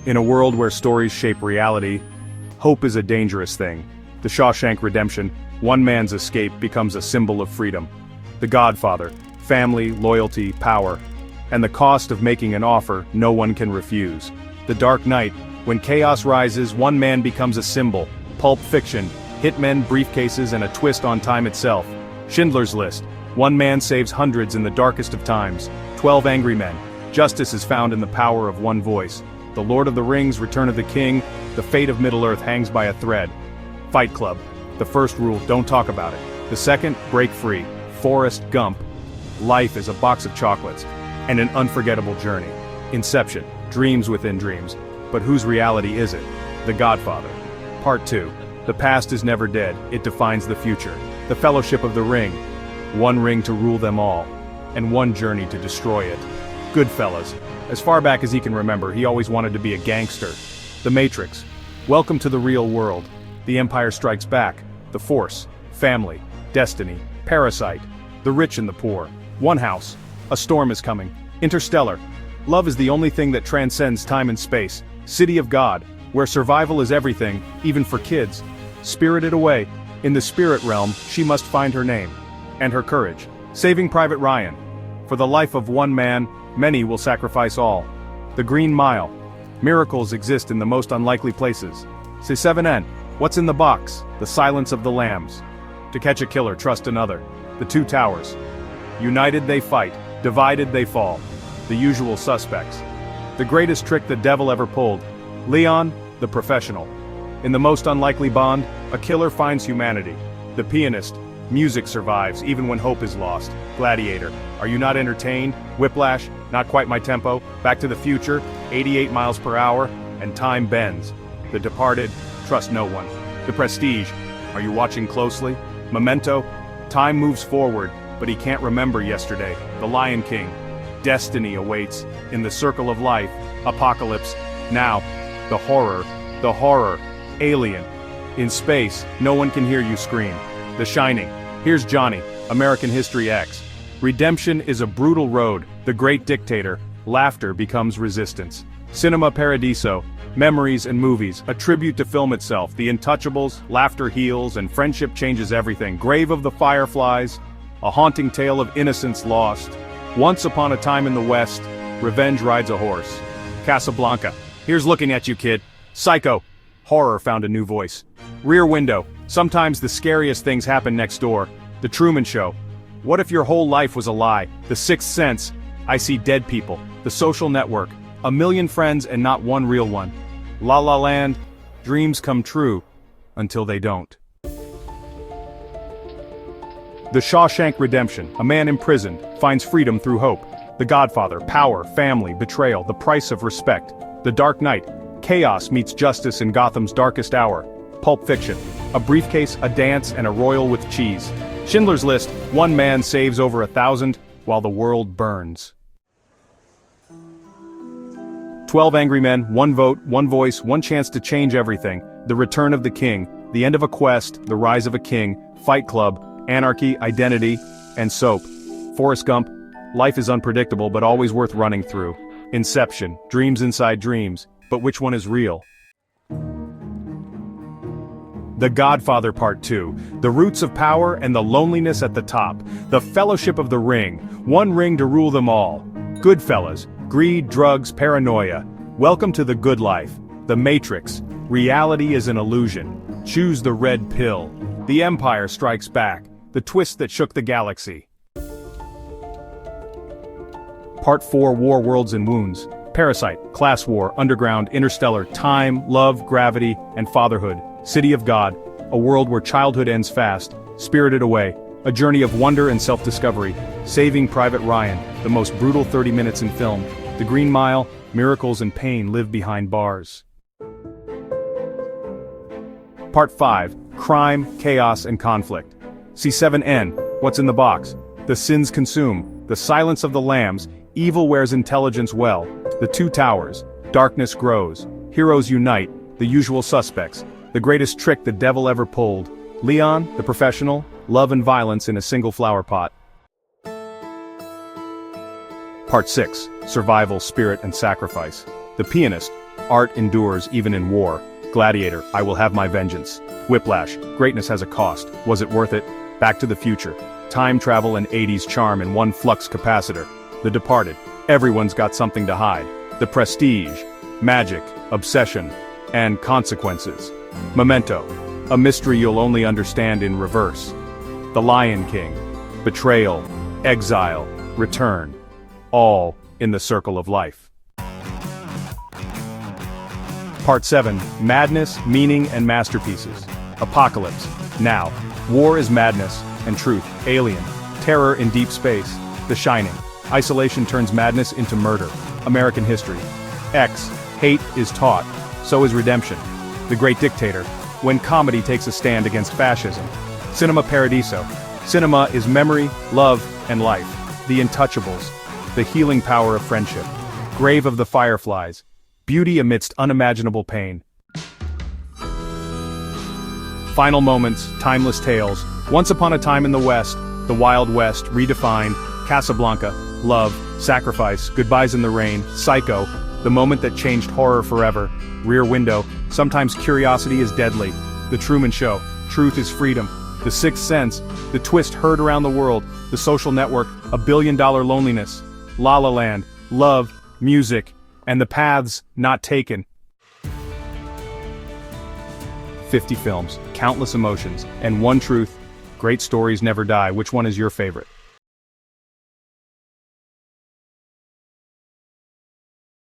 In a world where stories shape reality, hope is a dangerous thing. The Shaw Shank Redemption, one man's escape becomes a symbol of freedom. The Godfather, family, loyalty, power. And the cost of making an offer no one can refuse. The Dark Knight, when chaos rises, one man becomes a symbol. Pulp Fiction, Hitmen, Briefcases, and a twist on time itself. Schindler's List, one man saves hundreds in the darkest of times. 12 Angry Men, justice is found in the power of one voice. The Lord of the Rings, Return of the King, the fate of Middle-earth hangs by a thread. Fight Club, the first rule, don't talk about it. The second, break free. Forrest Gump, life is a box of chocolates, and an unforgettable journey. Inception, dreams within dreams, but whose reality is it? The Godfather. Part 2, the past is never dead, it defines the future. The Fellowship of the Ring, one ring to rule them all, and one journey to destroy it. Goodfellas, as far back as he can remember, he always wanted to be a gangster. The Matrix, welcome to the real world. The Empire Strikes Back, The Force, family, destiny, Parasite, the rich and the poor. One House, a storm is coming. Interstellar, love is the only thing that transcends time and space. City of God, where survival is everything, even for kids. Spirited Away, in the spirit realm, she must find her name. And her courage. Saving Private Ryan. For the life of one man, many will sacrifice all. The Green Mile, miracles exist in the most unlikely places. C7N, what's in the box? The Silence of the Lambs. To catch a killer, trust another. The Two Towers. United they fight, divided they fall. The Usual Suspects. The greatest trick the devil ever pulled. Leon, the professional. In the most unlikely Bond, a killer finds humanity. The Pianist, music survives even when hope is lost. Gladiator, are you not entertained? Whiplash, not quite my tempo. Back to the Future, 88 miles per hour, and time bends. The Departed, trust no one. The Prestige, are you watching closely? Memento, time moves forward, but he can't remember yesterday. The Lion King, destiny awaits. In the Circle of Life, Apocalypse. Now, the horror, Alien. In space, no one can hear you scream. The Shining, here's Johnny, American History X. Redemption is a brutal road, the Great Dictator, laughter becomes resistance. Cinema Paradiso, memories and movies, a tribute to film itself. The Untouchables, laughter heals and friendship changes everything. Grave of the Fireflies, a haunting tale of innocence lost. Once upon a time in the West, revenge rides a horse. Casablanca, here's looking at you, kid. Psycho, horror found a new voice. Rear Window, sometimes the scariest things happen next door. The Truman Show, what if your whole life was a lie? The Sixth Sense, I see dead people. The Social Network, a million friends and not one real one. La La Land, dreams come true, until they don't. The Shaw Shank Redemption, a man imprisoned, finds freedom through hope. The Godfather, power, family, betrayal, the price of respect. The Dark Knight, chaos meets justice in Gotham's darkest hour. Pulp Fiction, a briefcase, a dance, and a royal with cheese. Schindler's List, one man saves over 1,000, while the world burns. 12 Angry Men, one vote, one voice, one chance to change everything. The Return of the King, the end of a quest, the rise of a king. Fight Club, anarchy, identity, and soap. Forrest Gump, life is unpredictable but always worth running through. Inception, dreams inside dreams, but which one is real? The Godfather Part Two, the roots of power and the loneliness at the top. The Fellowship of the Ring, one ring to rule them all. Goodfellas, greed, drugs, paranoia. Welcome to the good life. The Matrix, reality is an illusion. Choose the red pill. The Empire Strikes Back, the twist that shook the galaxy. Part 4, War, Worlds and Wounds. Parasite, Class War, Underground, Interstellar, Time, Love, Gravity, and Fatherhood. City of God, a world where childhood ends fast. Spirited Away, a journey of wonder and self-discovery. Saving Private Ryan, the most brutal 30 minutes in film. The Green Mile, miracles and pain live behind bars. Part 5, Crime, Chaos and Conflict. C7N, what's in the box? The sins consume. The Silence of the Lambs, evil wears intelligence well. The Two Towers, darkness grows. Heroes unite, the usual suspects. The greatest trick the devil ever pulled. Leon, the professional, love and violence in a single flower pot. Part 6, Survival, Spirit and Sacrifice. The Pianist, art endures even in war. Gladiator, I will have my vengeance. Whiplash, greatness has a cost, was it worth it? Back to the Future, time travel and 80s charm in one flux capacitor. The Departed, everyone's got something to hide. The Prestige, magic, obsession, and consequences. Memento, a mystery you'll only understand in reverse. The Lion King, betrayal, exile, return, all in the circle of life. Part 7, Madness, Meaning and Masterpieces. Apocalypse, now. War is madness, and truth, alien. Terror in deep space, The Shining. Isolation turns madness into murder. American history. X, hate is taught, so is redemption. The Great Dictator, when comedy takes a stand against fascism. Cinema Paradiso. Cinema is memory, love, and life. The Untouchables, the healing power of friendship. Grave of the Fireflies, beauty amidst unimaginable pain. Final moments, timeless tales. Once upon a time in the West, the Wild West, redefined. Casablanca, love, sacrifice, goodbyes in the rain. Psycho, the moment that changed horror forever. Rear Window, sometimes curiosity is deadly. The Truman Show, truth is freedom. The Sixth Sense, the twist heard around the world. The Social Network, $1 billion loneliness. La La Land, love, music, and the paths not taken. 50 films, countless emotions, and one truth: great stories never die. Which one is your favorite?